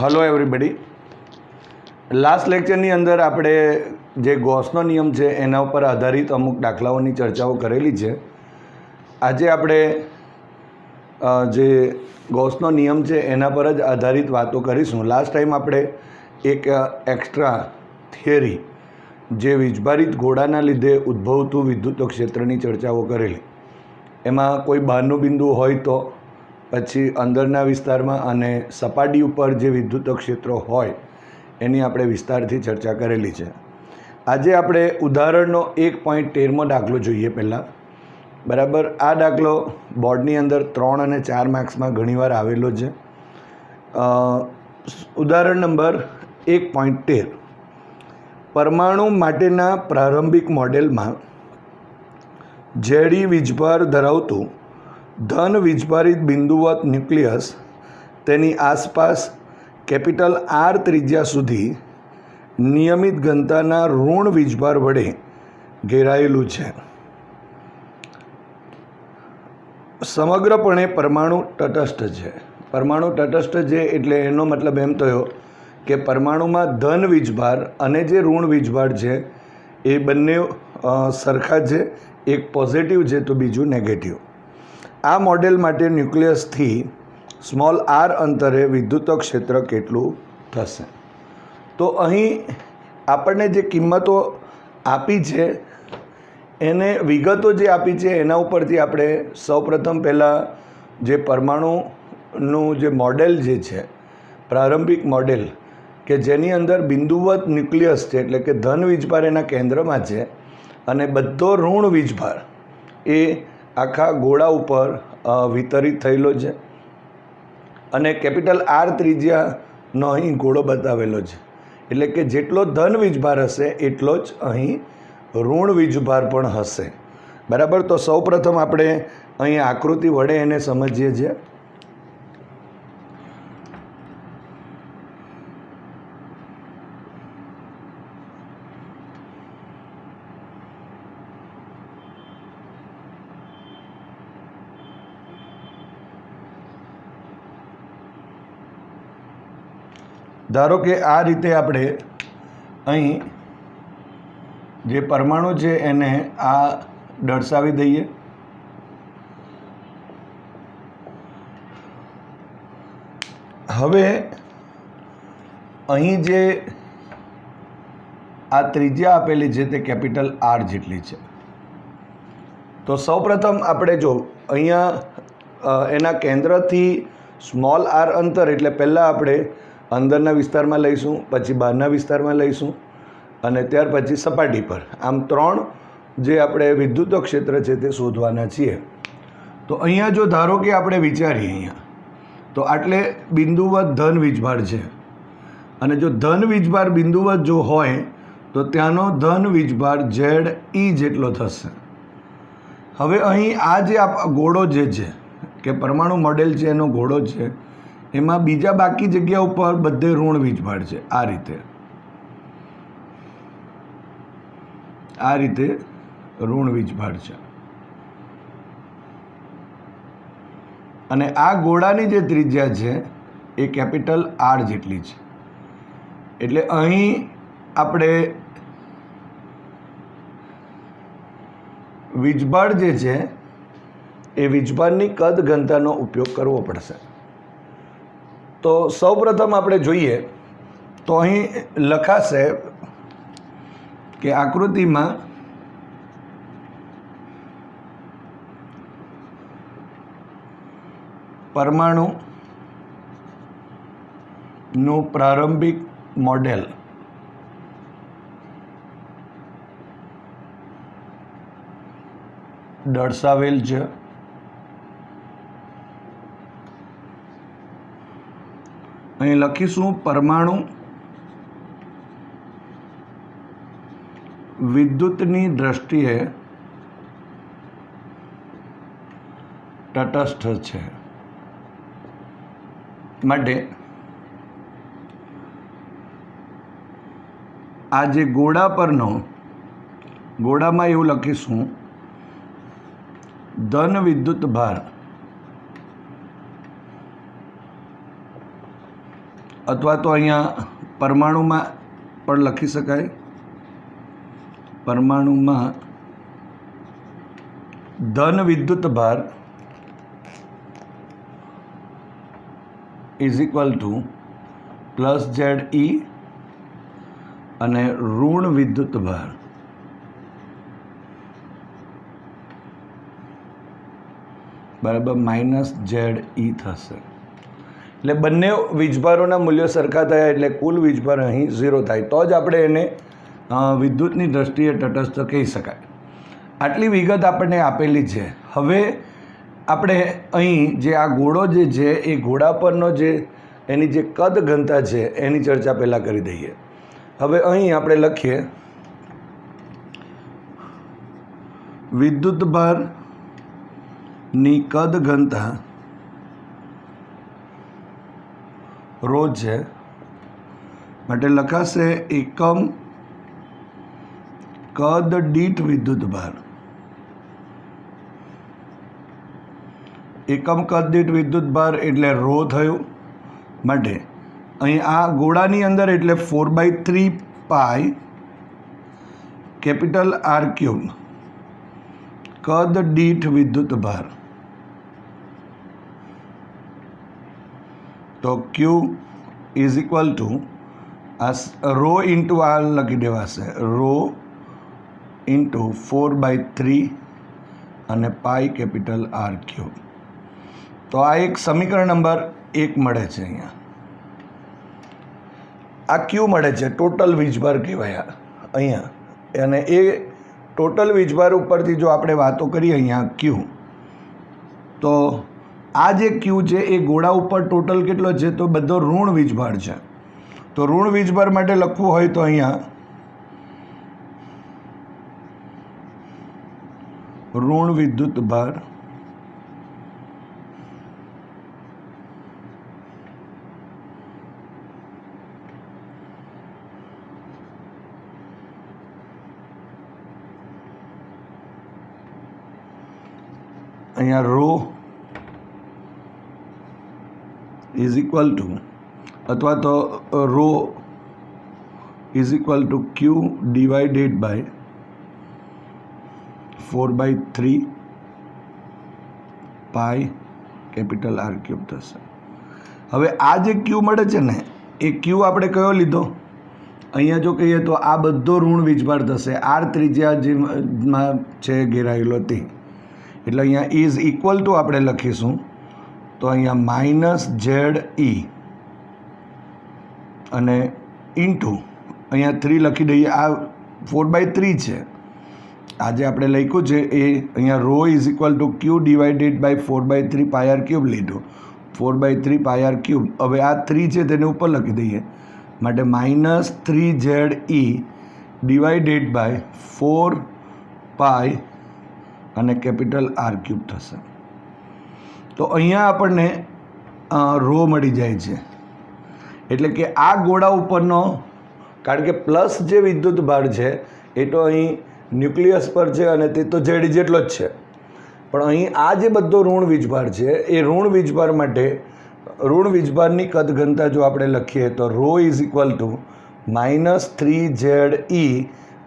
Hello everybody. Last લેક્ચરની અંદર આપણે જે ગોસનો નિયમ છે એના ઉપર આધારિત અમુક દાખલાઓની ચર્ચાઓ કરેલી છે. આજે આપણે જે ગોસનો નિયમ છે એના પર જ આધારિત વાતો કરીશું. લાસ્ટ ટાઈમ આપણે એક એક્સ્ટ્રા થિયરી જે વીજભારિત ઘોડાના લીધે ઉદ્ભવતું વિદ્યુત ક્ષેત્રની ચર્ચાઓ કરેલી. એમાં કોઈ બહારનું બિંદુ હોય તો પછી અંદરના વિસ્તારમાં અને સપાટી ઉપર જે વિદ્યુત ક્ષેત્રો હોય એની આપણે વિસ્તારથી ચર્ચા કરેલી છે. આજે આપણે ઉદાહરણનો 1.13મો દાખલો જોઈએ. પહેલાં બરાબર, આ દાખલો બોર્ડની અંદર 3 અને 4 માર્ક્સમાં ઘણીવાર આવેલો છે. ઉદાહરણ નંબર 1.13. પરમાણુ માટેના પ્રારંભિક મોડેલમાં ઝેડી વીજભાર ધરાવતું ધન વીજભારિત બિંદુવત ન્યુક્લિયસ તેની આસપાસ કેપિટલ R ત્રિજ્યા સુધી નિયમિત ઘનતાના ઋણ વીજભાર વડે ઘેરાયેલું છે. સમગ્રપણે પરમાણુ તટસ્થ છે. પરમાણુ તટસ્થ છે એટલે એનો મતલબ એમ થયો કે પરમાણુમાં ધન વીજભાર અને જે ઋણ વીજભાર છે એ બંને સરખા છે. એક પોઝિટિવ છે તો બીજું નેગેટિવ. આ મોડેલ માટે ન્યુક્લિયસથી સ્મોલ r અંતરે વિદ્યુત ક્ષેત્ર કેટલું થશે? તો અહીં આપણને જે કિંમતો આપી છે એને વિગતો જે આપી છે એના ઉપરથી આપણે સૌપ્રથમ પહેલાં જે પરમાણુનું જે મોડેલ જે છે, પ્રારંભિક મોડેલ કે જેની અંદર બિંદુવત ન્યુક્લિયસ છે એટલે કે ધન વીજભાર એના કેન્દ્રમાં છે અને બધો ઋણ વીજભાર એ આખા ગોળા ઉપર વિતરિત થયેલો છે અને કેપિટલ R ત્રિજ્યાનો અહીં ગોળો બતાવેલો છે. એટલે કે જેટલો ધન વીજભાર હશે એટલો જ અહીં ઋણ વીજભાર પણ હશે. બરાબર. તો સૌપ્રથમ આપણે અહીં આકૃતિ વડે એને સમજીએ છીએ. ધારો કે આ રીતે આપણે અહીં જે પરમાણુ છે એને આ દર્શાવી દઈએ. હવે અહીં જે આ ત્રિજ્યા આપેલી છે તે કેપિટલ R જેટલી છે. તો સૌપ્રથમ આપણે જો અહીંયા એના કેન્દ્રથી સ્મોલ r અંતર એટલે પહેલાં આપણે અંદરના વિસ્તારમાં લઈશું, પછી બહારના વિસ્તારમાં લઈશું અને ત્યાર પછી સપાટી પર. આમ 3 જે આપણે વિદ્યુત ક્ષેત્ર છે તે શોધવાના છીએ. તો અહીંયા જો ધારો કે આપણે વિચારીએ અહીંયા તો આટલે બિંદુવત ધન વીજભાર છે અને જો ધન વીજભાર બિંદુવત જો હોય તો ત્યાંનો ધન વીજભાર ZE જેટલો થશે. હવે અહીં આ જે ગોળો જે છે કે પરમાણુ મોડેલ છે એનો ગોળો છે એમાં બીજા બાકી જગ્યા ઉપર બધે ઋણ વીજભાર છે. આ રીતે ઋણ વીજભાર છે અને આ ગોળાની જે ત્રિજ્યા છે એ કેપિટલ R જેટલી છે. એટલે અહીં આપણે વીજભાર જે છે એ વીજભારની કદ ઘનતાનો ઉપયોગ કરવો પડશે. તો સૌપ્રથમ આપણે જોઈએ તો અહીં લખાશે કે આકૃતિમાં પરમાણુનું પ્રારંભિક મોડેલ દર્શાવેલ છે. અહીં લખીશું પરમાણુ વિદ્યુતની દ્રષ્ટિએ તટસ્થ છે. માટે આ જે ગોળા પરનો ગોળામાં એવું લખીશું ધન વિદ્યુત ભાર અથવા તો અહીંયા પરમાણુમાં પણ લખી શકાય, પરમાણુમાં ધન વિદ્યુત ભાર is equal two plus ZE અને ઋણ વિદ્યુત ભાર બરાબર -ZE થશે. એટલે બંને વીજભારોના મૂલ્યો સરખા થયા એટલે કુલ વીજભાર અહીં 0 થાય, તો જ આપણે એને વિદ્યુતની દ્રષ્ટિએ તટસ્થ કહી શકાય. આટલી વિગત આપણને આપેલી છે. હવે આપણે અહીં જે આ ગોળો જે છે એ ઘોડા પરનો જે એની જે કદ ઘનતા છે એની ચર્ચા પહેલાં કરી દઈએ. હવે અહીં આપણે લખીએ વિદ્યુત ભારની કદ ઘનતા ρ છે, માટે લખાશે એકમ કદ દીઠ વિદ્યુત ભાર. એકમ કદ દીઠ વિદ્યુત ભાર એટલે ρ થયું. માટે અહીં આ ગોળાની અંદર એટલે 4/3 પાઈ કેપિટલ R³ કદ દીઠ વિદ્યુત ભાર. તો Q ઇઝ ઇક્વલ ટુ આ ρ ઇન્ટુ આ લખી દેવાશે, ρ ઇન્ટુ 4/3 અને પાઈ કેપિટલ R³. તો આ એક સમીકરણ નંબર 1 મળે છે. અહીંયા આ Q મળે છે, ટોટલ વીજભાર કહેવાય અહીંયા. અને એ ટોટલ વીજભાર ઉપરથી જો આપણે વાતો કરીએ અહીંયા Q, તો આ જે Q છે એ ગોળા ઉપર ટોટલ કેટલો છે તો બધો ઋણ વીજભાર છે. તો ઋણ વીજભાર માટે લખવું હોય તો અહીંયા ઋણ વિદ્યુત ભાર અહીંયા ρ ઇઝ ઇક્વલ ટુ અથવા તો ρ is equal to Q divided by 4/3 pi capital R³ થશે. હવે આ જે Q મળે છે ને એ Q આપણે કયો લીધો? અહીંયા જો કહીએ તો આ બધો ઋણ વીજભાર થશે. R ત્રિજ્યા જેમાં છે ઘેરાયેલો તે, એટલે અહીંયા ઇઝ ઇક્વલ ટુ આપણે લખીશું તો અહીંયા -ZE અને ઇન્ટુ અહીંયા 3 લખી દઈએ. આ 4/3 છે. આ જે આપણે લખ્યું છે એ અહીંયા ρ is equal to Q divided by 4/3 pi R³ લીધું, 4/3 પાઈ R³. હવે આ 3 છે તેને ઉપર લખી દઈએ, માટે -3ZE ડિવાઇડેડ બાય 4 પાઈ અને કેપિટલ R³ થશે. તો અહીંયા આપણને ρ મળી જાય છે. એટલે કે આ ગોળા ઉપરનો, કારણ કે પ્લસ જે વિદ્યુત ભાર છે એ તો અહીં ન્યુક્લિયસ પર છે અને તે તો Z જેટલો જ છે, પણ અહીં આ જે બધો ઋણ વીજભાર છે એ ઋણ વીજભાર માટે ઋણ વીજભારની કદ ઘનતા જો આપણે લખીએ તો ρ ઇઝ ઇક્વલ ટુ -3ZE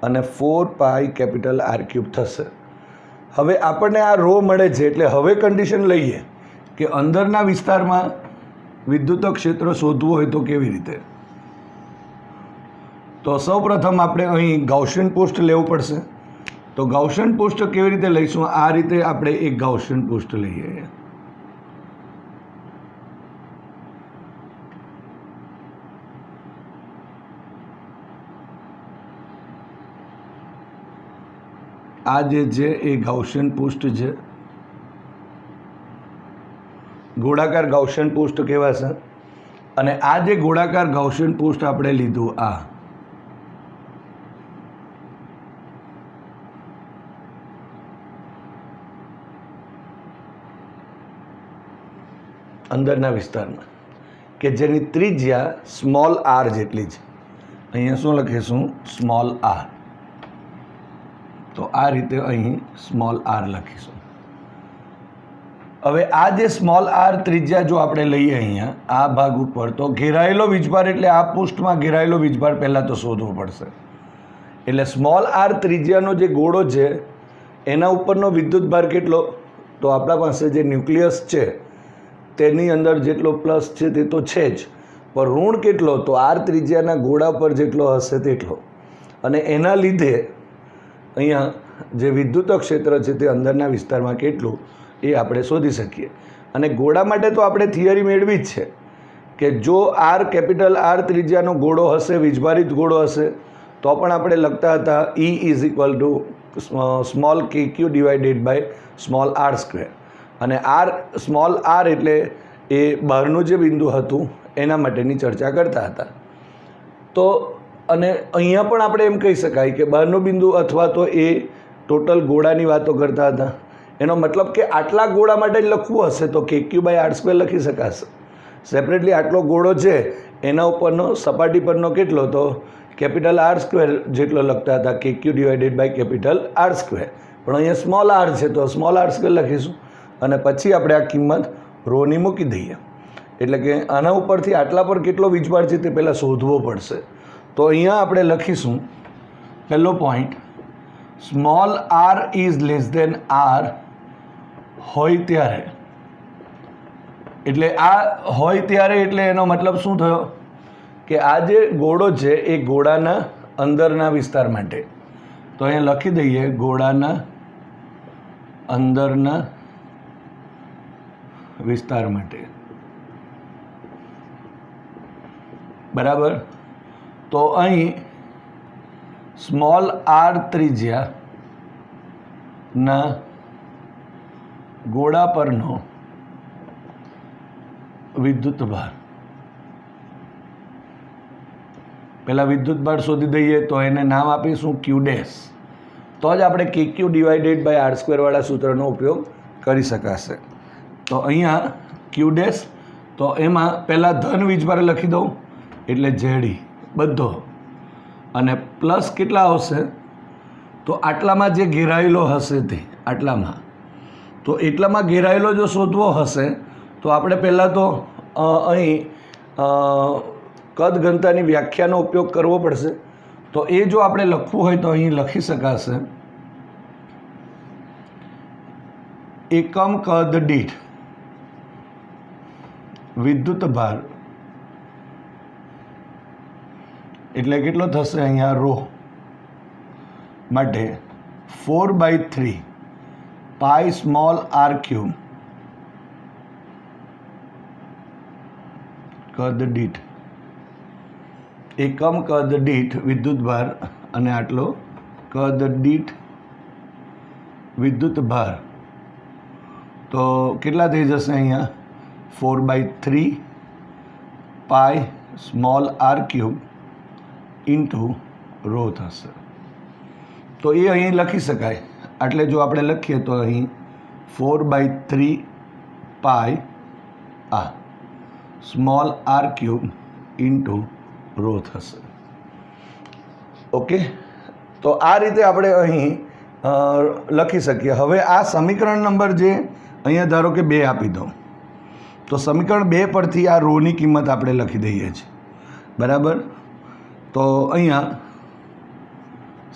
અને 4 પાઈ કેપિટલ R³ થશે. હવે આપણને આ ρ મળે છે એટલે હવે કન્ડિશન લઈએ કે અંદરના વિસ્તારમાં વિદ્યુત ક્ષેત્ર શોધવું હોય તો કેવી રીતે. તો સૌપ્રથમ આપણે અહીં ગાઉસિયન પૃષ્ઠ લેવું પડશે. તો ગાઉસિયન પૃષ્ઠ કેવી રીતે લઈશું? આ રીતે આપણે એક ગાઉસિયન પૃષ્ઠ લઈએ. આ જે છે એ ગાઉસિયન પૃષ્ઠ છે, ગોળાકાર ગાઉસિયન પૃષ્ઠ કહેવાશે. અને આ જે ગોળાકાર ગાઉસિયન પૃષ્ઠ આપણે લીધું, આ અંદરના વિસ્તારમાં કે જેની ત્રિજ્યા સ્મોલ r જેટલી છે. અહીંયા શું લખીશું? Small r. તો આ રીતે અહીં સ્મોલ r લખીશું. હવે આ જે સ્મોલ આર ત્રિજ્યા જો આપણે લઈએ અહીંયા આ ભાગ ઉપર, તો ઘેરાયેલો વીજભાર એટલે આ પૃષ્ઠમાં ઘેરાયેલો વીજભાર પહેલાં તો શોધવો પડશે. એટલે સ્મોલ આર ત્રિજ્યાનો જે ગોળો છે એના ઉપરનો વિદ્યુતભાર કેટલો, તો આપણા પાસે જે ન્યુક્લિયસ છે તેની અંદર જેટલો પ્લસ છે તે તો છે જ, પણ ઋણ કેટલો, તો આર ત્રિજ્યાના ગોળા પર જેટલો હશે તેટલો. અને એના લીધે અહીંયા જે વિદ્યુત ક્ષેત્ર છે તે અંદરના વિસ્તારમાં કેટલું એ આપણે શોધી શકીએ. અને ગોળા માટે તો આપણે થિયરી મેળવી જ છે કે જો આર કેપિટલ આર ત્રિજ્યાનો ગોળો હશે, વીજભારિત ગોળો હશે, તો પણ આપણે લખતા હતા E is equal to small K Q divided by small R square. અને આર સ્મોલ આર એટલે એ બહારનું જે બિંદુ હતું એના માટેની ચર્ચા કરતા હતા. તો અને અહીંયા પણ આપણે એમ કહી શકાય કે બહારનું બિંદુ અથવા તો એ ટોટલ ગોળાની વાતો કરતા હતા. એનો મતલબ કે આટલા ગોળા માટે જ લખવું હશે તો કે ક્યુ બાય આર સ્ક્વેર લખી શકાશે. સેપરેટલી આટલો ગોળો છે એના ઉપરનો સપાટી પરનો કેટલો, તો કેપિટલ આર સ્ક્વેર જેટલો લખતા હતા K Q divided by capital R square. પણ અહીંયા સ્મોલ આર છે તો સ્મોલ આર સ્ક્વેર લખીશું અને પછી આપણે આ કિંમત રોની મૂકી દઈએ. એટલે કે આના ઉપરથી આટલા પર કેટલો વીજભાર છે તે પહેલાં શોધવો પડશે. તો અહીંયા આપણે લખીશું પહેલો point, small R is less than r હોય ત્યારે. એટલે આ હોય ત્યારે એટલે એનો મતલબ શું થયો કે આ જે ગોળો છે એ ગોળાના અંદરના વિસ્તાર માટે. તો અહીંયા લખી દઈએ ગોળાના અંદરના વિસ્તાર માટે. બરાબર. તો અહીં સ્મોલ આર ત્રિજ્યાના ગોળા પરનો વિદ્યુતભાર, પહેલાં વિદ્યુતભાર શોધી દઈએ તો એને નામ આપીશું ક્યુ ડેશ. તો જ આપણે કે ક્યુ ડિવાઇડેડ બાય આર સ્ક્વેરવાળા સૂત્રનો ઉપયોગ કરી શકાશે. તો અહીંયા ક્યુ ડેશ, તો એમાં પહેલાં ધન વીજભાર લખી દઉં એટલે ઝેડી બધો, અને પ્લસ કેટલા આવશે, તો આટલામાં જે ઘેરાયેલો હશે તે આટલામાં, તો એટલામાં ઘેરાયેલો જો શોધવો હશે તો આપણે પહેલાં તો અહીં કદ ઘનતાની વ્યાખ્યાનો ઉપયોગ કરવો પડશે. તો એ જો આપણે લખવું હોય તો અહીં લખી શકાશે એકમ કદ દીઠ વિદ્યુતભાર એટલે કેટલો થશે અહીંયા રો માટે 4/3 પાઈ સ્મોલ આર ક્યુબ કદ દીઠ, એકમ કદ દીઠ વિદ્યુતભાર અને આટલો કદ દીઠ વિદ્યુતભાર. તો કેટલા થઈ જશે અહીંયા 4/3 પાઈ small R cube into rho થશે. તો એ અહીં લખી શકાય. એટલે જો આપણે લખીએ તો અહીં 4/3 પાઈ આ small R cube into rho થશે. ઓકે. તો આ રીતે આપણે અહીં લખી શકીએ. હવે આ સમીકરણ નંબર જે અહીંયા ધારો કે 2 આપી દઉં, તો સમીકરણ 2 પરથી આ રોની કિંમત આપણે લખી દઈએ છીએ. બરાબર. તો અહીંયા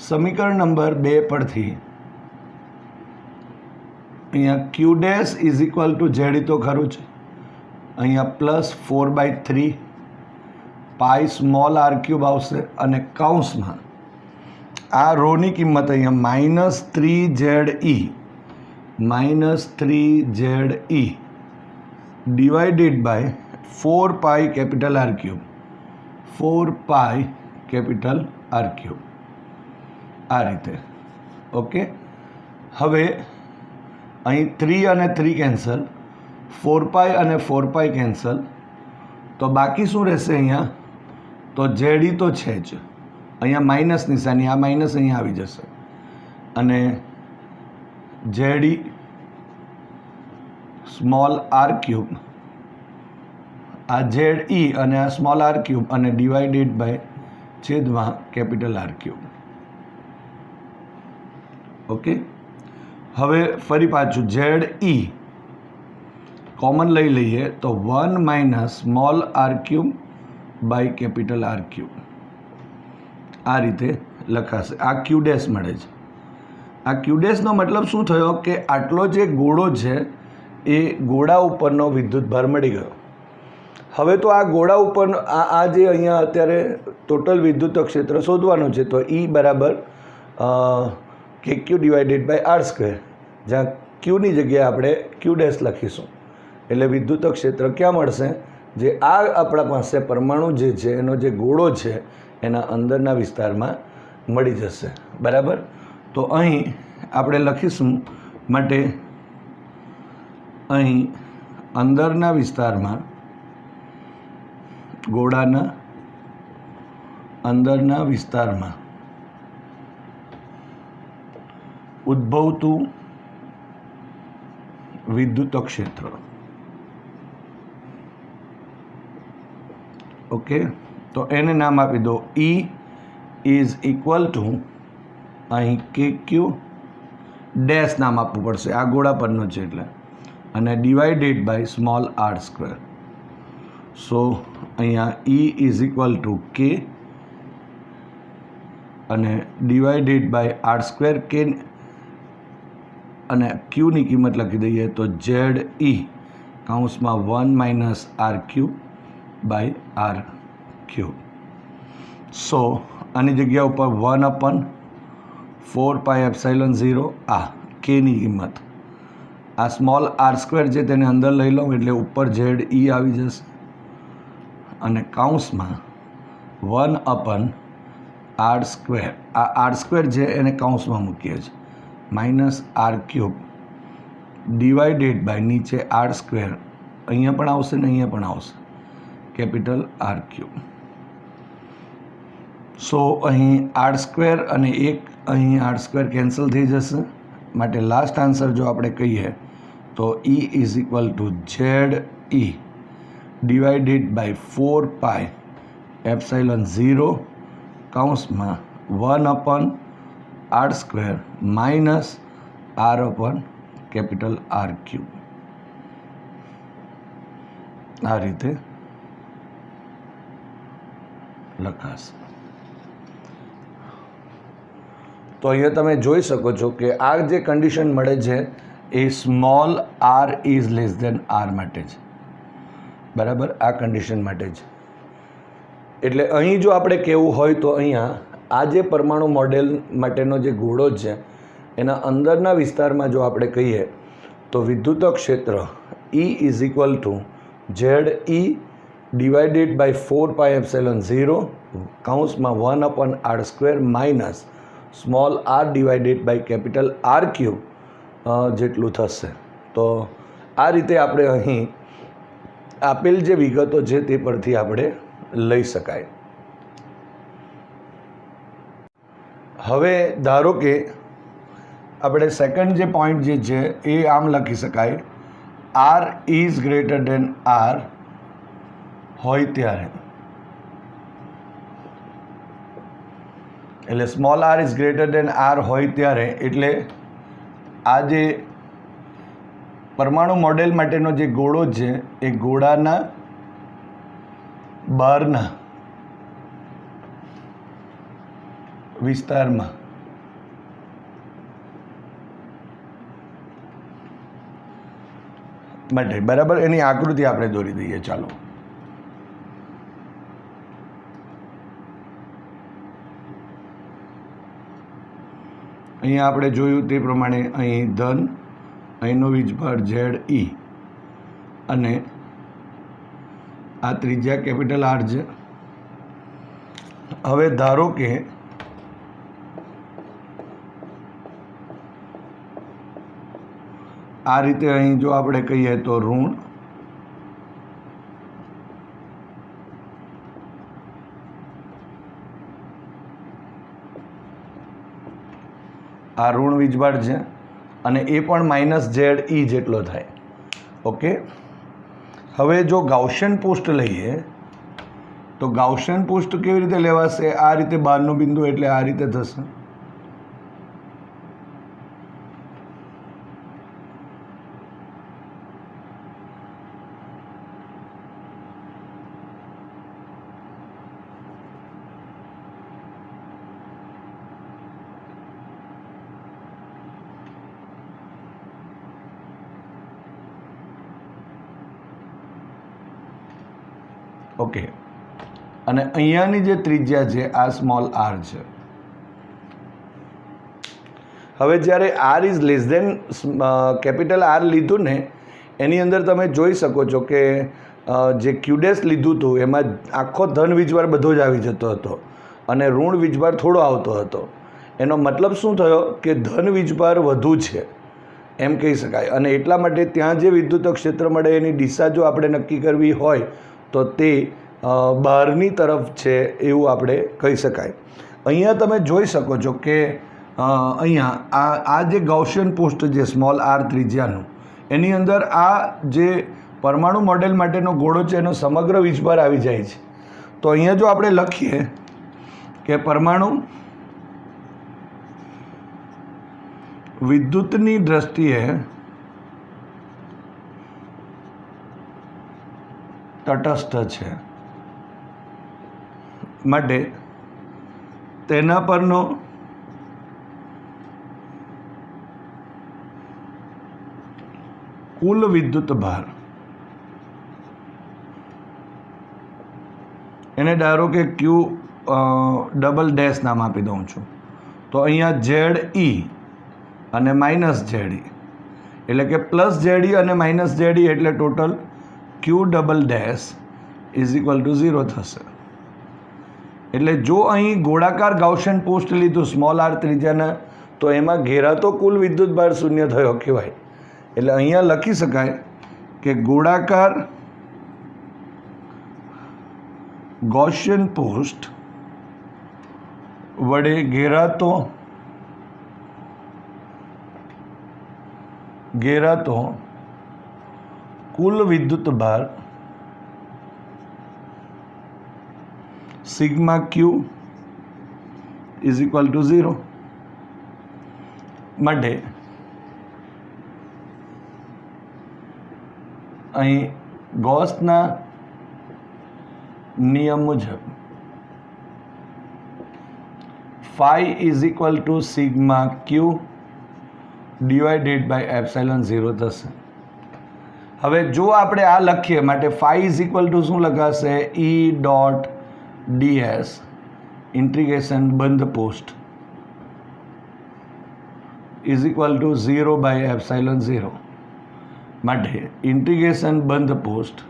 સમીકરણ નંબર 2 પરથી અહીંયા q dash is equal to z તો ખરું છે, અહીંયા પ્લસ 4/3 પાઈ સ્મોલ આર ક્યુબ આવશે, અને કૌંસમાં આ રોની કિંમત અહીંયા -3ZE divided by 4 pi capital R cube, 4 pi capital R cube, આ રીતે. ઓકે. હવે અહીં 3 અને 3 કેન્સલ, 4 પાઈ અને 4 પાઈ કેન્સલ, તો બાકી શું રહેશે અહીંયા, તો ઝેડી તો છે જ, અહીંયા માઇનસ નિશાની, આ માઇનસ અહીંયા આવી જશે, અને ઝેડી સ્મોલ આર ક્યુબ, આ ઝેડ ઈ અને આ સ્મોલ આર ક્યુબ, અને ડિવાઇડેડ બાય છેદમાં કેપિટલ આર ક્યુબ. ઓકે. હવે ફરી પાછું ઝેડ ઈ કોમન લઈ લઈએ તો 1 minus small R cube by capital R cube આ રીતે લખાશે. આ ક્યુ ડેશ મળે છે. આ ક્યુ ડેશનો મતલબ શું થયો કે આટલો જે ગોળો છે એ ગોળા ઉપરનો વિદ્યુતભાર મળી ગયો. હવે તો આ ગોળા ઉપર આ જે અહીંયા અત્યારે ટોટલ વિદ્યુત ક્ષેત્ર શોધવાનું છે તો E બરાબર કે Q divided by R square, જ્યાં ક્યુની જગ્યાએ આપણે ક્યુ ડેશ લખીશું. એટલે વિદ્યુત ક્ષેત્ર ક્યાં મળશે? જે આ આપણા પાસે પરમાણુ જે છે એનો જે ગોળો છે એના અંદરના વિસ્તારમાં મળી જશે. બરાબર. તો અહીં આપણે લખીશું માટે અહીં અંદરના વિસ્તારમાં ગોળાના અંદરના વિસ્તારમાં ઉદ્ભવતું વિદ્યુત ક્ષેત્ર. ઓકે, તો એને નામ આપી દો E ઇઝ ઇક્વલ ટુ અહીં કે ક્યુ ડેશ નામ આપવું પડશે, આ ગોળા પરનો છે એટલે, અને divided by small R square. So અહીંયા E ઇઝ ઇક્વલ ટુ કે અને ડિવાઇડેડ બાય આર સ્ક્વેર, કે અને ક્યુની કિંમત લખી દઈએ તો ZE કૌંસમાં 1 minus R cube by R cube. So આની જગ્યા ઉપર 1/4πε0 આ કેની કિંમત, આ સ્મોલ આર સ્ક્વેર છે તેને અંદર લઈ લઉં એટલે ઉપર ZE આવી જશે, અને કૌંસમાં 1/r સ્ક્વેર, આ આર સ્ક્વેર છે એને કૌંસમાં મૂકીએ છીએ, minus R cube divided by નીચે આર સ્ક્વેર, અહીંયા પણ આવશે ને અહીંયા પણ આવશે, કેપિટલ આર ક્યુબ. સો અહીં આર સ્ક્વેર અને એક અહીં આર સ્ક્વેર કેન્સલ થઈ જશે, માટે લાસ્ટ આન્સર જો આપણે કહીએ તો E is equal to ZE divided by 4πε0 કૌંસમાં 1/r સ્ક્વેર માઇનસ r/કેપિટલ આર ક્યુબ. આ રીતે લખાશે. તો અહીંયા તમે જોઈ શકો છો કે આ જે કન્ડિશન મળે છે એ small R is less than R માટે છે. બરાબર, આ કન્ડિશન માટે છે. એટલે અહીં જો આપણે કહેવું હોય તો અહીંયા આ જે પરમાણુ મોડેલ માટેનો જે ગોળો છે એના અંદરના વિસ્તારમાં જો આપણે કહીએ તો વિદ્યુત ક્ષેત્ર E is equal to ZE divided by 4πε0 કૌંસમાં 1/r square minus small R divided by capital R cube જેટલું થશે. તો આ રીતે આપણે અહીં આપેલ જે વિગતો છે તે પરથી આપણે લઈ શકાય. હવે ધારો કે આપણે સેકન્ડ જે પોઈન્ટ જે છે એ આમ લખી શકાય, r is greater than r હોય ત્યારે, એટલે small R is greater than r હોય ત્યારે, એટલે આ જે પરમાણુ મોડેલ માટેનો જે ગોળો છે એ ગોળાના બહારના વિસ્તારમાં માટે, બરાબર, એની આકૃતિ આપણે દોરી દઈએ. ચાલો, અહીંયા આપણે જોયું તે પ્રમાણે અહીં ધન, અહીંનો વીજભાર ZE અને આ ત્રિજ્યા કેપિટલ આર છે. હવે ધારો કે આ રીતે અહીં જો આપણે કહીએ તો ઋણ આ ઋણ વીજભાર છે અને એ પણ માઇનસ ZE જેટલો થાય. ઓકે, હવે જો ગાઉસિયન પૃષ્ઠ લઈએ તો ગાઉસિયન પૃષ્ઠ કેવી રીતે લેવાશે? આ રીતે બહારનું બિંદુ એટલે આ રીતે થશે. ઓકે, અને અહીંયાની જે ત્રિજ્યા છે આ સ્મોલ આર છે. હવે જ્યારે r is less than capital r લીધું ને એની અંદર તમે જોઈ શકો છો કે જે ક્યુડેસ લીધું હતું એમાં આખો ધન વીજભાર બધો જ આવી જતો હતો અને ઋણ વીજભાર થોડો આવતો હતો. એનો મતલબ શું થયો કે ધન વીજભાર વધુ છે એમ કહી શકાય. અને એટલા માટે ત્યાં જે વિદ્યુત ક્ષેત્ર મળે એની દિશા જો આપણે નક્કી કરવી હોય તો તે બહારની તરફ છે એવું આપણે કહી શકાય. અહીંયા તમે જોઈ શકો છો કે અહીંયા આ જે ગાઉસિયન પોસ્ટ જે સ્મોલ આર ત્રિજ્યાનું એની અંદર આ જે પરમાણુ મોડેલ માટેનો ગોળો છે એનો સમગ્ર વીજભાર આવી જાય છે. તો અહીંયા જો આપણે લખીએ કે પરમાણુ વિદ્યુતની દ્રષ્ટિએ તટસ્થ છે માટે તેના પરનો કુલ વિદ્યુત ભાર એને ધારો કે ક્યુ ડબલ ડેશ નામ આપી દઉં છું. તો અહીંયા ઝેડ ઈ અને માઇનસ ઝેડ ઈ એટલે કે પ્લસ ઝેડ ઈ અને માઇનસ ઝેડ ઈ એટલે total Q double dash is equal to 0 થશે. એટલે જો અહીં ગોળાકાર ગાઉસિયન પોસ્ટ લીધું સ્મોલ આર ત્રિજ્યાના તો એમાં ઘેરાતો કુલ વિદ્યુત ભાર શૂન્ય થયો કહેવાય. એટલે અહીંયા લખી શકાય કે ગોળાકાર ગાઉસિયન પોસ્ટ વડે ઘેરાતો કુલ વિદ્યુત ભાર sigma q is equal to 0 માટે અહીં ગૌસના નિયમ મુજબ phi is equal to sigma q divided by epsilon 0 થશે. હવે જો આપણે આ લખીએ માટે ફાઈ ઇઝ ઇક્વલ ટુ શું લખાશે ઈ ડોટ ડીએસ ઇન્ટિગ્રેશન બંધ પોસ્ટ is equal to 0 by epsilon 0 માટે ઇન્ટિગ્રેશન બંધ પોસ્ટ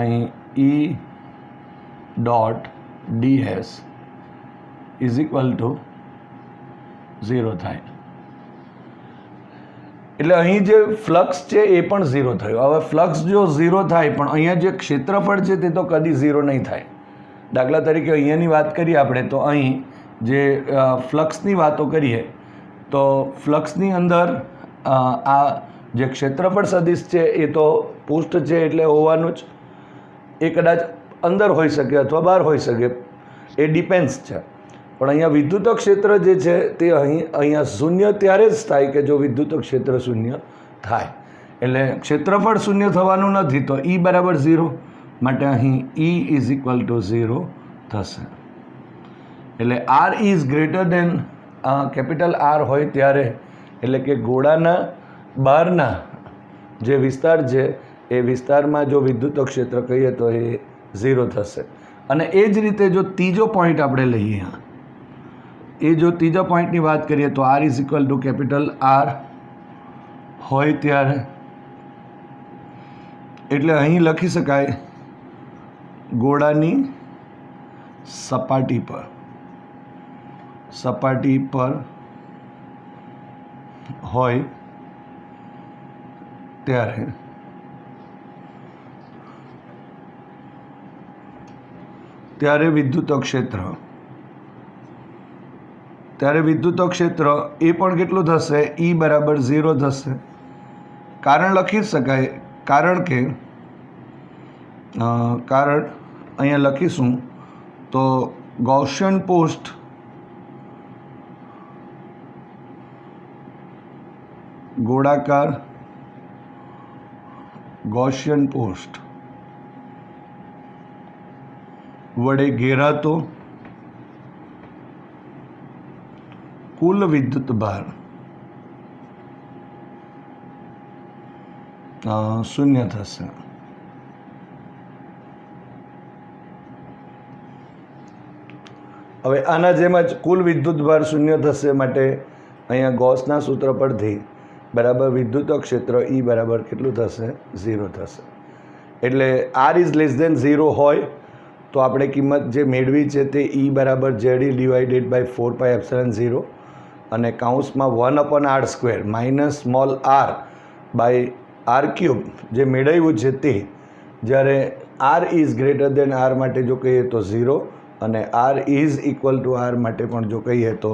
અહીં E dot DS is equal to 0 થાય. એટલે અહીં જે ફ્લક્સ છે એ પણ 0 થયો. હવે ફ્લક્સ જો 0 થાય પણ અહીંયા જે ક્ષેત્રફળ છે તે તો કદી 0 નહીં થાય. દાખલા તરીકે અહીંયાની વાત કરીએ આપણે તો અહીં જે ફ્લક્સની વાતો કરીએ તો ફ્લક્સની અંદર આ જે ક્ષેત્રફળ સદિશ છે એ તો પૃષ્ઠ છે એટલે હોવાનું જ. એ કદાચ અંદર હોઈ શકે અથવા બહાર હોઈ શકે, એ ડિપેન્ડ્સ છે. પણ અહીંયા વિદ્યુત ક્ષેત્ર જે છે તે અહીંયા શૂન્ય ત્યારે જ થાય કે જો વિદ્યુત ક્ષેત્ર શૂન્ય થાય. એટલે ક્ષેત્રફળ શૂન્ય થવાનું નથી તો ઈ બરાબર 0 માટે અહીં ઈ ઇઝ ઇક્વલ ટુ 0 થશે. એટલે r is greater than capital r હોય ત્યારે, એટલે કે ગોળાના બહારના જે વિસ્તાર છે એ વિસ્તારમાં જો વિદ્યુત ક્ષેત્ર કહીએ તો એ 0 થશે. અને એ જ રીતે જો ત્રીજો પોઈન્ટ આપણે લઈએ, એ જો ત્રીજા પોઈન્ટની વાત કરીએ તો r is equal to capital r હોય ત્યારે, એટલે અહીં લખી શકાય ગોળાની સપાટી પર હોય ત્યારે વિદ્યુત ક્ષેત્ર એ પણ કેટલું થશે ઈ બરાબર 0 થશે. કારણ લખી શકાય, કારણ અહીંયા લખીશું તો ગૌસિયન પોસ્ટ ગોળાકાર ગૌસિયન પોસ્ટ વડે ઘેરાતો કુલ વિદ્યુત ભાર શૂન્ય થશે. હવે આના જેમ જ કુલ વિદ્યુતભાર શૂન્ય થશે માટે અહીંયા ગૌસના સૂત્ર પરથી બરાબર વિદ્યુત ક્ષેત્ર E બરાબર કેટલું થશે? 0 થશે. એટલે R ઇઝ લેસ દેન 0 હોય તો આપણે કિંમત જે મેળવી છે તે E બરાબર ZE ડિવાઇડેડ બાય 4πε0 અને કાઉન્સમાં 1/r² માઇનસ સ્મોલ r બાય r³ જે મેળવ્યું છે તે જ્યારે R is greater than r માટે જો કહીએ તો 0 અને R is equal to r માટે પણ જો કહીએ તો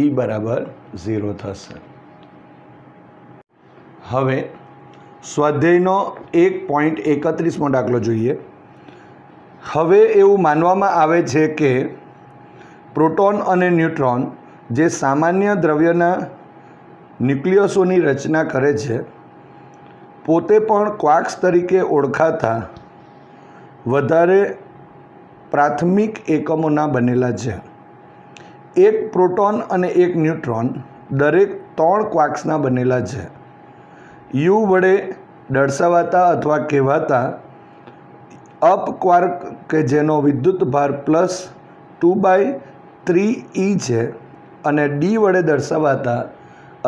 E બરાબર 0 થશે. હવે સ્વાધ્યાયનો 1.31મો દાખલો જોઈએ. હવે એવું માનવામાં આવે છે કે પ્રોટોન અને ન્યુટ્રોન જે સામાન્ય દ્રવ્યના ન્યુક્લિયસોની રચના કરે છે પોતે પણ ક્વાર્ક્સ તરીકે ઓળખાતા વધારે પ્રાથમિક એકમોના બનેલા છે. એક પ્રોટોન અને એક ન્યુટ્રોન દરેક 3 ક્વાર્ક્સના બનેલા છે. યુ વડે દર્શાવાતા અથવા કહેવાતા અપ ક્વાર્ક કે જેનો વિદ્યુતભાર +2/3e છે અને ડી વડે દર્શાવાતા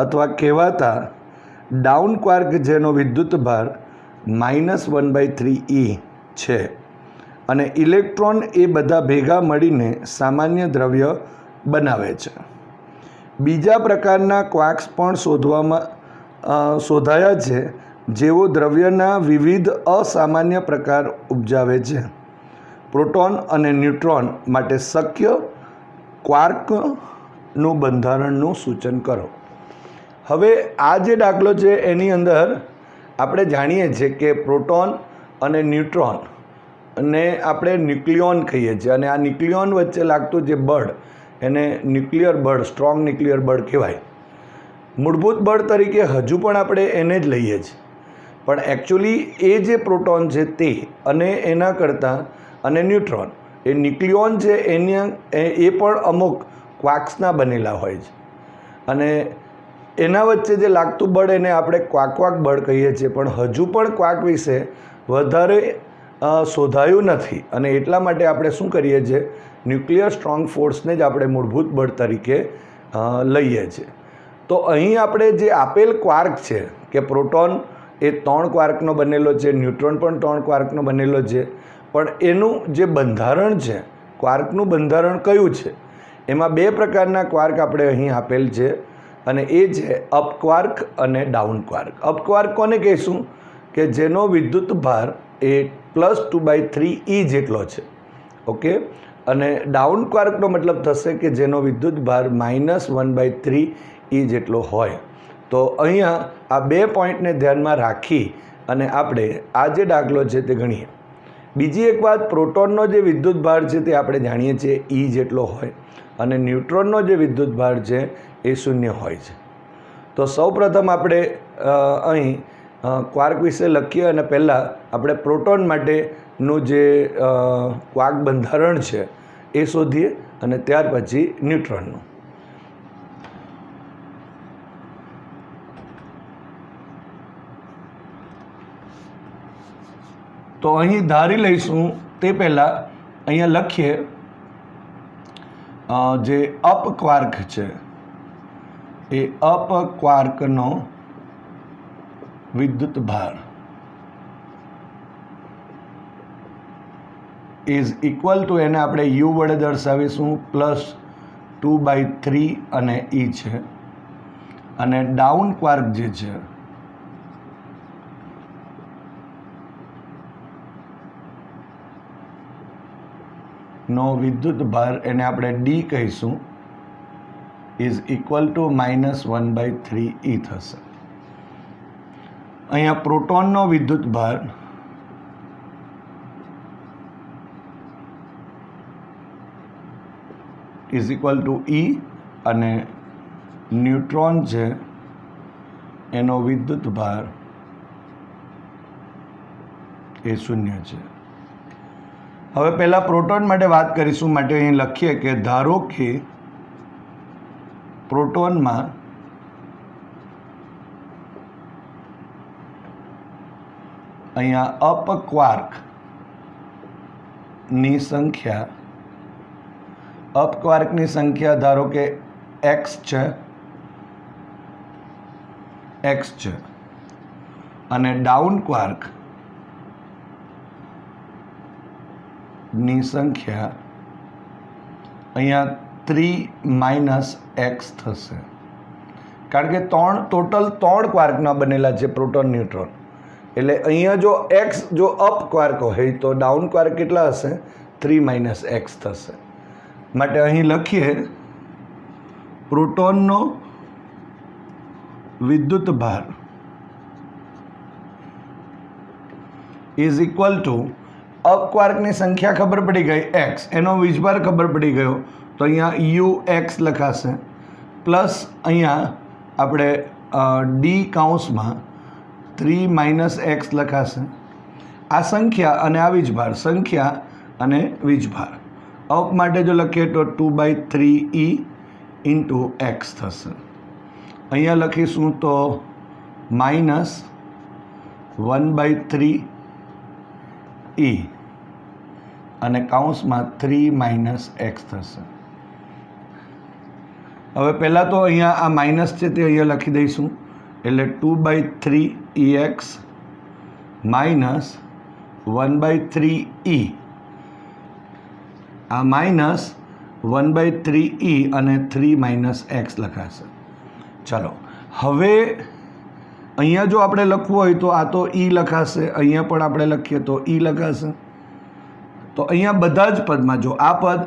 અથવા કહેવાતા ડાઉન ક્વાર્ક જેનો વિદ્યુતભાર -1/3e છે. અને ઇલેક્ટ્રોન એ બધા ભેગા મળીને સામાન્ય દ્રવ્ય બનાવે છે. બીજા પ્રકારના ક્વાર્ક્સ પણ શોધાયા છે જેઓ દ્રવ્યના વિવિધ અસામાન્ય પ્રકાર ઉપજાવે છે. પ્રોટોન અને ન્યુટ્રોન માટે શક્ય ક્વાર્કનું બંધારણનું સૂચન કરો. હવે આ જે દાખલો છે એની અંદર આપણે જાણીએ છીએ કે પ્રોટોન અને ન્યુટ્રોન ને આપણે ન્યુક્લિયોન કહીએ છીએ અને આ ન્યુક્લિયોન વચ્ચે લાગતું જે બળ એને ન્યુક્લિયર બળ, સ્ટ્રોંગ ન્યુક્લિયર બળ કહેવાય. મૂળભૂત બળ તરીકે હજુ પણ આપણે એને જ લઈએ છીએ, પણ એકચ્યુઅલી એ જે પ્રોટોન છે તે અને એના કરતાં અને ન્યુટ્રોન એ ન્યુક્લિયોન છે એ પણ અમુક ક્વાર્ક્સના બનેલા હોય છે અને એના વચ્ચે જે લાગતું બળ એને આપણે ક્વાર્ક બળ કહીએ છીએ. પણ હજુ પણ ક્વાર્ક વિશે વધારે શોધાયું નથી અને એટલા માટે આપણે શું કરીએ છીએ, ન્યુક્લિયર સ્ટ્રોંગ ફોર્સને જ આપણે મૂળભૂત બળ તરીકે લઈએ છીએ. તો અહીં આપણે જે આપેલ ક્વાર્ક છે કે પ્રોટોન એ 3 ક્વાર્કનો બનેલો છે, ન્યુટ્રોન પણ 3 ક્વાર્કનો બનેલો છે, પણ એનું જે બંધારણ છે, ક્વાર્કનું બંધારણ કયું છે, એમાં 2 પ્રકારના ક્વાર્ક આપણે અહીં આપેલ છે અને એ છે અપ ક્વાર્ક અને ડાઉન ક્વાર્ક. અપ ક્વાર્ક કોને કહીશું કે જેનો વિદ્યુત ભાર એ +2/3e જેટલો છે. ઓકે. અને ડાઉન ક્વાર્કનો મતલબ થશે કે જેનો વિદ્યુત ભાર -1/3e જેટલો હોય. તો અહીંયા આ 2 પોઈન્ટને ધ્યાનમાં રાખી અને આપણે આ જે દાખલો છે તે ગણીએ. બીજી એક વાત, પ્રોટોનનો જે વિદ્યુત ભાર છે તે આપણે જાણીએ છીએ E જેટલો હોય અને ન્યુટ્રોનનો જે વિદ્યુત ભાર છે એ 0 હોય છે. તો સૌપ્રથમ આપણે અહીં ક્વાર્ક વિશે લખીએ અને પહેલાં આપણે પ્રોટોન માટેનું જે ક્વાર્ક બંધારણ છે એ શોધીએ અને ત્યાર પછી ન્યુટ્રોનનું. તો અહીં ધારી લઈશું તે પહેલાં અહીંયા લખીએ જે અપ ક્વાર્ક છે એ અપ ક્વાર્કનો વિદ્યુત ભાર ઇઝ ઇક્વલ ટુ, એને આપણે યુ વડે દર્શાવીશું +2/3 અને E છે અને ડાઉન ક્વાર્ક જે છે નો વિદ્યુત ભાર એને આપણે ડી કહીશું ઇઝ ઇક્વલ ટુ -1/3e થશે. અહીંયા પ્રોટોનનો વિદ્યુત ભાર ઇઝ ઇક્વલ ટુ E અને ન્યુટ્રોન છે એનો વિદ્યુત ભાર એ 0 છે. હવે પહેલાં પ્રોટોન માટે વાત કરીશું. માટે અહીં લખીએ કે ધારો કે પ્રોટોનમાં અહીંયા અપક્વાર્કની સંખ્યા ધારો કે x છે અને ડાઉન ક્વાર્કની સંખ્યા અહીંયા 3 - x થશે, કારણ કે ટોટલ 3 ક્વાર્કના બનેલા છે પ્રોટોન ન્યુટ્રોન. એટલે અહીંયા જો x જો અપ ક્વાર્ક હોય તો ડાઉન ક્વાર્ક કેટલા હશે? 3 - x થશે. માટે અહીં લખીએ પ્રોટોનનો વિદ્યુત ભાર ઇઝ ઇક્વલ ટુ અપ ક્વાર્કની સંખ્યા ખબર પડી ગઈ x, એનો વીજભાર ખબર પડી ગયો તો અહીંયા ux લખાશે, પ્લસ અહીંયા આપણે ડી કૌંસમાં 3 - x લખાશે. આ સંખ્યા અને આ વીજભાર, સંખ્યા અને વીજભાર. અપ માટે જો લખીએ તો 2/3 e ઇન્ટુ x થશે. અહીંયા લખીશું તો -1/3 e અને કૌંસમાં 3 - x થશે. હવે પહેલાં તો અહીંયા આ માઇનસ છે તે અહીંયા લખી દઈશું, એટલે 2/3 ex -1/3 e, આ -1/3 e અને 3 - x લખાશે. ચાલો, હવે અહીંયા જો આપણે લખવું હોય તો આ તો e લખાશે, અહીંયા પણ આપણે લખીએ તો e લખાશે. તો અહીંયા બધા જ પદમાં જો આ પદ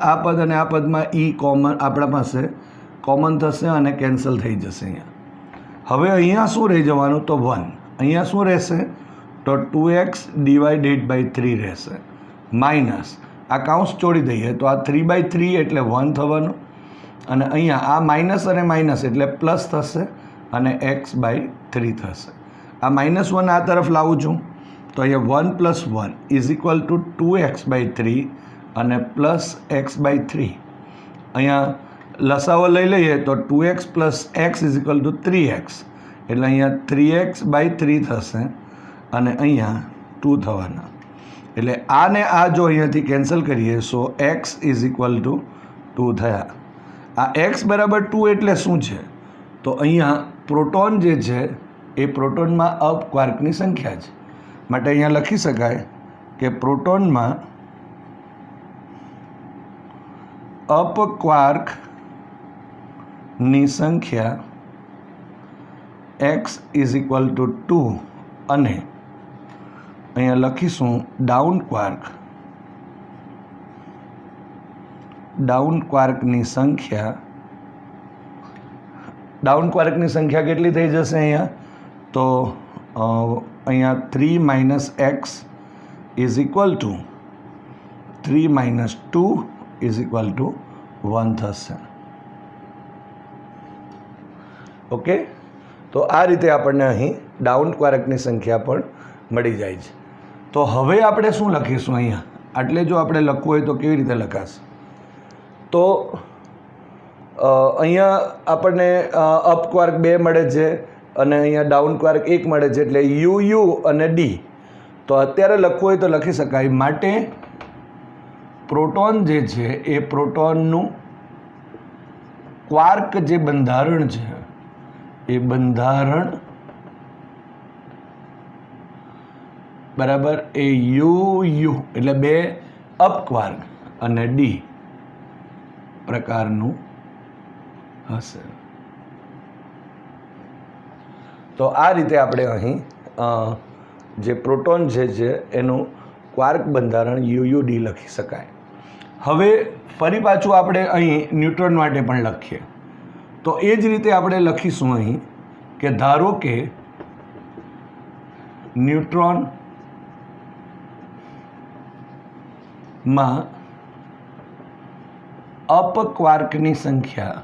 અને આ પદમાં e કોમન આપણા પાસે કોમન થશે અને કેન્સલ થઈ જશે. હવે અહીંયા શું રહી જવાનું? તો 1. અહીંયા શું રહેશે? તો 2x / 3 રહેશે, માઇનસ આ કૌંસ છોડી દઈએ તો આ 3/3 એટલે 1 થવાનું, અને અહીંયા આ માઇનસ અને માઇનસ એટલે પ્લસ થશે અને x/3 થશે. આ -1 આ તરફ લાવું છું તો અહીંયા 1 + 1 = 2x/3 અને પ્લસ x/3. અહીંયા લસાવો લઈ લઈએ તો 2x + x = 3x, એટલે અહીંયા 3x/3 થશે અને અહીંયા 2 થવાના. એટલે આ ને આ જો અહીંયાથી કેન્સલ કરીએ સો x = 2 થયા. આ x = 2 એટલે શું છે? તો અહીંયા પ્રોટોન જે છે એ પ્રોટોનમાં અપ ક્વાર્કની સંખ્યા છે. માટે અહીંયા લખી શકાય કે પ્રોટોનમાં અપ ક્વાર્કની સંખ્યા x = 2 અને અહીંયા લખીશું ડાઉન ક્વાર્કની સંખ્યા કેટલી થઈ જશે અહીંયા? તો અહીંયા 3 - x = 3 - 2 = 1 થશે. ઓકે, તો આ રીતે આપણને અહીં ડાઉન ક્વાર્કની સંખ્યા પણ મળી જાય છે. તો હવે આપણે શું લખીશું? અહીંયા આટલે જો આપણે લખવું હોય તો કેવી રીતે લખાશે? તો અહીંયા આપણને અપ ક્વાર્ક 2 મળે છે અને અહીંયા ડાઉન ક્વાર્ક 1 મળે છે, એટલે યુ અને ડી. તો અત્યારે લખવું હોય તો લખી શકાય. માટે પ્રોટોન જે છે એ પ્રોટોનનું ક્વાર્ક જે બંધારણ છે એ બંધારણ બરાબર એ યુ એટલે 2 અપ ક્વાર્ક અને ડી પ્રકારનું હશે. તો આ રીતે આપણે અહીં જે પ્રોટોન છે એનું ક્વાર્ક બંધારણ યુડી લખી શકાય. હવે ફરી પાછું આપણે અહીં ન્યુટ્રોન માટે પણ લખીએ તો એ જ રીતે આપણે લખીશું અહીં કે ધારો કે ન્યુટ્રોનમાં અપ ક્વાર્કની સંખ્યા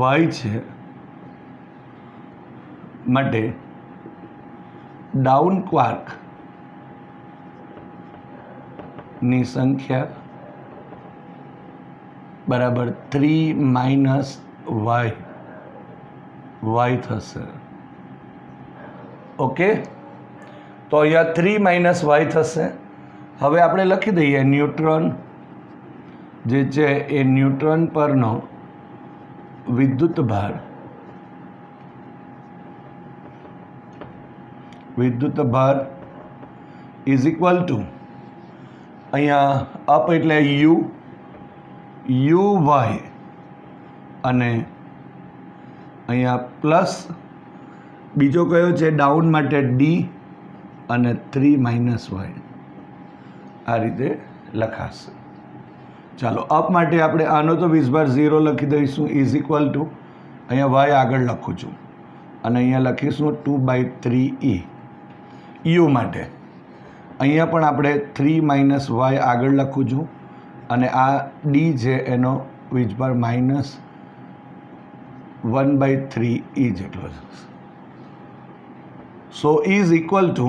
y છે, માટે ડાઉન ક્વાર્કની સંખ્યા બરાબર 3 - y થશે. ઓકે, તો અહીંયા 3 માઇનસ વાય થશે. હવે આપણે લખી દઈએ ન્યુટ્રોન જે છે એ ન્યુટ્રોન પરનો વિદ્યુત ભાર ઇઝ ઇક્વલ ટુ અહીંયા અપ એટલે યુ વાય અને અહીંયા પ્લસ બીજો કયો છે ડાઉન માટે ડી અને 3 માઇનસ વાય આ રીતે લખાશે. ચાલો અપ માટે આપણે આનો તો વીજભાર 0 લખી દઈશું ઇઝ ઇક્વલ ટુ અહીંયા વાય આગળ લખું છું અને અહીંયા લખીશું 2/3 યુ માટે અહીંયા પણ આપણે 3 માઇનસ વાય આગળ લખું છું અને આ ડી છે એનો વીજભાર -1/3 જેટલો છે. સો ઇઝ ઇક્વલ ટુ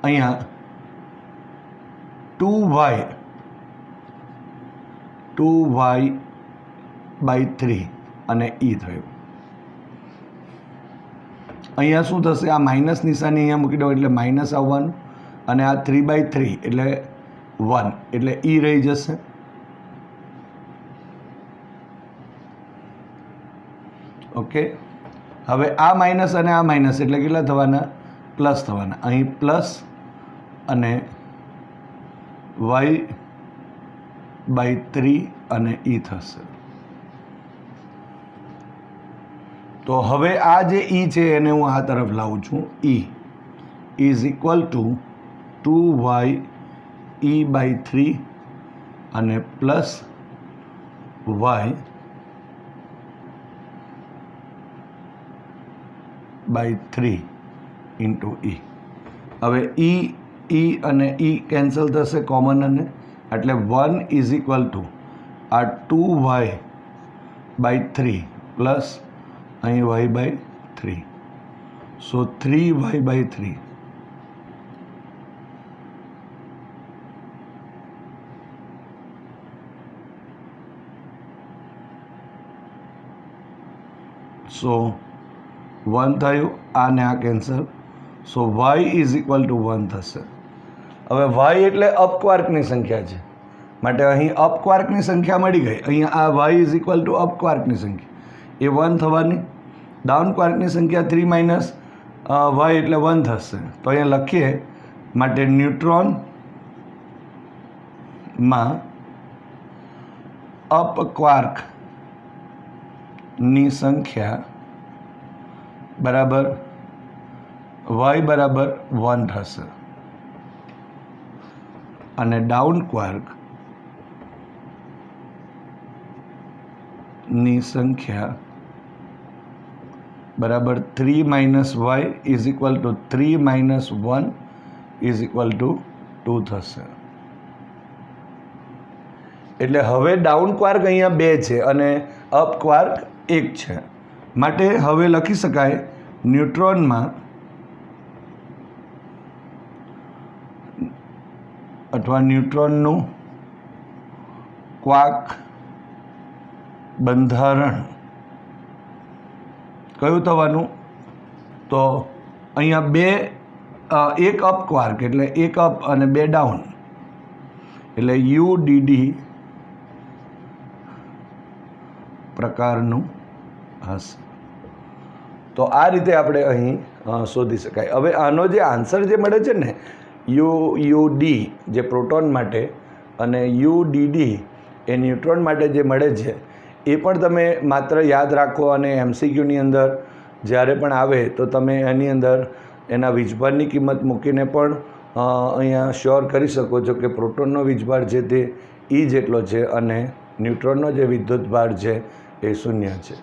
અહીંયા 2y/3 અને થયું. અહીંયા શું થશે, આ માઇનસ નિશાની અહીંયા મૂકી દો એટલે માઇનસ આવવાનું અને આ 3/3 એટલે 1 એટલે રહી જશે. ઓકે, હવે આ માઇનસ અને આ માઇનસ એટલે કેટલા થવાના, પ્લસ થવાના. અહીં પ્લસ અને y/3 અને થશે. તો હવે આ જે છે એને હું આ તરફ લાવું છું. ઇઝ ઇક્વલ ટુ 2y/3 અને પ્લસ y/3 ઇન્ટુ હવે અને કેન્સલ થશે કોમન અને એટલે 1 ઇઝ ઇક્વલ ટુ આ 2y/3 પ્લસ અહીં y/3. સો 3y/3 સો 1 થયું આને આ cancel. So y is equal two 1 થશે. હવે y એટલે અપક્વાર્કની સંખ્યા છે માટે અહીં અપક્વાર્કની સંખ્યા મળી ગઈ. અહીંયા આ y ઇઝ ઇક્વલ ટુ અપક્વાર્કની સંખ્યા એ 1 થવાની. ડાઉન ક્વાર્કની સંખ્યા 3 માઇનસ વાય એટલે 1 થશે. તો અહીંયા લખીએ માટે ન્યુટ્રોનમાં અપ ક્વાર્કની સંખ્યા બરાબર વાય બરાબર 1 થશે અને ડાઉન ક્વાર્કની સંખ્યા બરાબર 3 minus y is equal to 3 minus 1 is equal to 2 થશે. એટલે હવે ડાઉન ક્વાર્ક અહીંયા 2 છે અને અપ ક્વાર્ક 1 છે માટે હવે લખી શકાય ન્યુટ્રોનમાં અથવા ન્યુટ્રોનનું ક્વાર્ક બંધારણ કયું થવાનું, તો અહીંયા એક અપ ક્વાર્ક એટલે એક અપ અને 2 ડાઉન એટલે UDD પ્રકારનું હશે. તો આ રીતે આપણે અહીં શોધી શકાય. હવે આનો જે આન્સર જે મળે છે ને UD જે પ્રોટોન માટે અને UDD એ ન્યુટ્રોન માટે જે મળે છે એ પણ તમે માત્ર યાદ રાખો અને MCQની અંદર જ્યારે પણ આવે તો તમે એની અંદર એના વીજભારની કિંમત મૂકીને પણ અહીંયા શ્યોર કરી શકો છો કે પ્રોટોનનો વીજભાર છે તે જેટલો છે અને ન્યુટ્રોનનો જે વિદ્યુત ભાર છે એ 0 છે.